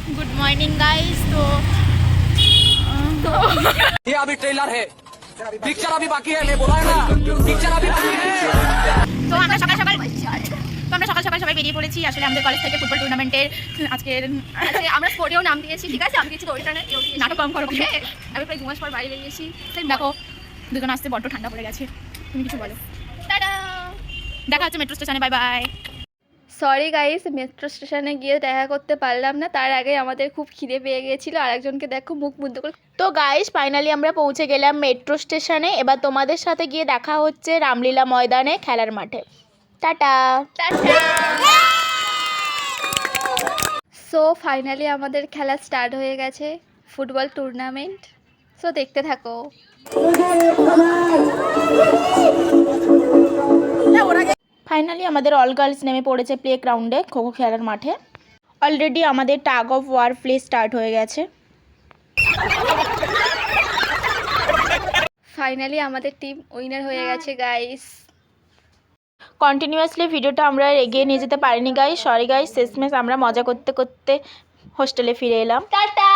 Good morning guys. तो ये अभी ट्रेलर है, पिक्चर अभी बाकी है। मैं बोला है ना, पिक्चर अभी बाकी है। তো আমরা সকাল সকাল সবাই বেরিয়ে পড়েছি। আসলে আমাদের কলেজ থেকে ফুটবল টুর্নামেন্টের আজকের আমরা স্পোর্টেও নাম দিয়েছি, ঠিক আছে? আমি কিছু দড়িটা নাটক কম করো। আমি প্রায় 2 মাস পর বাইরে বেরিয়েছি। দেখো দুজন আসতে বড্ড ঠান্ডা পড়ে গেছে। তুমি কিছু বলো। টাটা। দেখা হচ্ছে মেট্রো স্টেশনে। Bye bye. Sorry guys, metro স্টেশনে গিয়ে দেখা করতে পারলাম না। তার আগে আমাদের খুব খিদে পেয়ে গিয়েছিল। আরেকজনকে দেখো মুখ বন্ধ করে। তো গাইস ফাইনালি আমরা পৌঁছে গেলাম মেট্রো স্টেশনে। এবার তোমাদের সাথে গিয়ে দেখা হচ্ছে রামলীলা ময়দানে খেলার মাঠে। টাটা। সো ফাইনালি আমাদের খেলা স্টার্ট হয়ে গেছে, ফুটবল টুর্নামেন্ট। সো দেখতে থাকো। ফাইনালি আমাদের অল গার্লস নেমে পড়েছে প্লে গ্রাউন্ডে খোখো খেলার মাঠে। অলরেডি আমাদের tug of war play start হয়ে গেছে। ফাইনালি আমাদের টিম উইনার হয়ে গেছে গাইস। কন্টিনিউয়াসলি ভিডিওটা আমরা আর এগিয়ে নিয়ে যেতে পারিনি গাইস, সরি গাইস। শেষমেশ আমরা মজা করতে করতে হোস্টেলে ফিরে এলাম। টাটা।